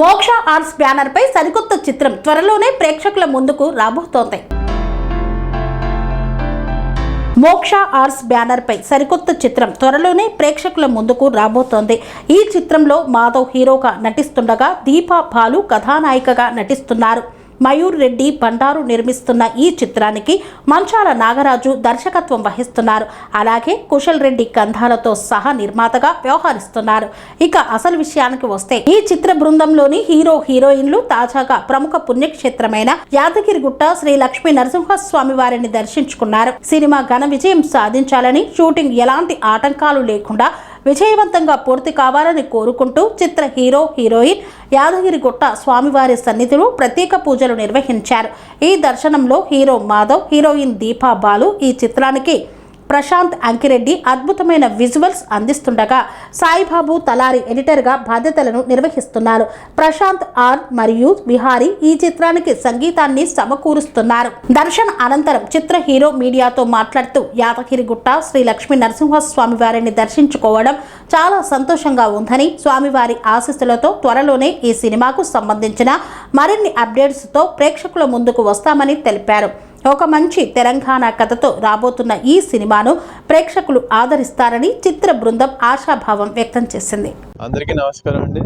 మోక్ష arts banner పై సరికొత్త చిత్రం త్వరలోనే ప్రేక్షకుల ముందుకు రాబోతోంది. మోక్ష ఆర్ట్స్ బ్యానర్ పై సరికొత్త చిత్రం త్వరలోనే ప్రేక్షకుల ముందుకు రాబోతోంది. ఈ చిత్రంలో మాధవ్ హీరోగా నటిస్తుండగా దీపా బాలు కథానాయికగా నటిస్తున్నారు. మయూర్ రెడ్డి బండారు నిర్మిస్తున్న ఈ చిత్రానికి మంచాల నాగరాజు దర్శకత్వం వహిస్తున్నారు. అలాగే కుశల్ రెడ్డి గంధాలతో సహా నిర్మాతగా వ్యవహరిస్తున్నారు. ఇక అసలు విషయానికి వస్తే ఈ చిత్ర బృందంలోని హీరో హీరోయిన్లు తాజాగా ప్రముఖ పుణ్యక్షేత్రమైన యాదగిరిగుట్ట శ్రీ లక్ష్మీ నరసింహస్వామి వారిని దర్శించుకున్నారు. సినిమా ఘన విజయం సాధించాలని, షూటింగ్ ఎలాంటి ఆటంకాలు లేకుండా విజయవంతంగా పూర్తి కావాలని కోరుకుంటూ చిత్ర హీరో హీరోయిన్ యాదగిరిగుట్ట స్వామివారి సన్నిధిలో ప్రత్యేక పూజలు నిర్వహించారు. ఈ దర్శనంలో హీరో మాధవ్, హీరోయిన్ దీపా బాలు ఈ చిత్రానికి ప్రశాంత్ అంకిరెడ్డి అద్భుతమైన విజువల్స్ అందిస్తుండగా సాయిబాబు తలారి ఎడిటర్గా బాధ్యతలను నిర్వహిస్తున్నారు. ప్రశాంత్ ఆర్ మరియు విహారీ ఈ చిత్రానికి సంగీతాన్ని సమకూరుస్తున్నారు. దర్శన్ అనంతరం చిత్ర హీరో మీడియాతో మాట్లాడుతూ యాదగిరిగుట్ట శ్రీ లక్ష్మీ నరసింహస్వామి వారిని దర్శించుకోవడం చాలా సంతోషంగా ఉందని, స్వామివారి ఆశీస్సులతో త్వరలోనే ఈ సినిమాకు సంబంధించిన మరిన్ని అప్డేట్స్తో ప్రేక్షకుల ముందుకు వస్తామని తెలిపారు. ఒక మంచి తెలంగాణ కథతో రాబోతున్న ఈ సినిమాను ప్రేక్షకులు ఆదరిస్తారని చిత్ర బృందం ఆశాభావం వ్యక్తం చేసింది. అందరికీ నమస్కారం అండి.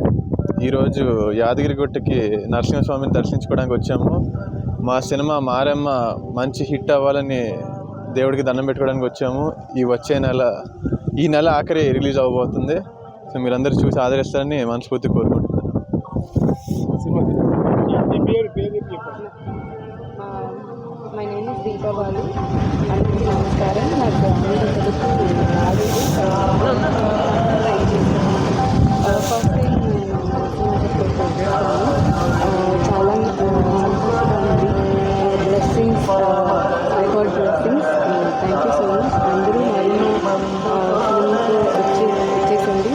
ఈరోజు యాదగిరిగుట్టకి నరసింహస్వామిని దర్శించుకోవడానికి వచ్చాము. మా సినిమా మారమ్మ మంచి హిట్ అవ్వాలని దేవుడికి దండం పెట్టుకోవడానికి వచ్చాము. ఈ నెల ఆఖరి రిలీజ్ అవ్వబోతుంది. సో మీరందరూ చూసి ఆదరిస్తారని మనస్ఫూర్తి కోరుకుంటున్నాను. My name is Deepa Balu. అందరికీ నమస్కారం. నాకు ఫస్ట్ టైం నేను చాలా సంతోషంగా ఉంది. Blessings, I got blessings. Thank you so much. అందరూ మరిన్ని ఫిల్మ్కి వచ్చేసండి.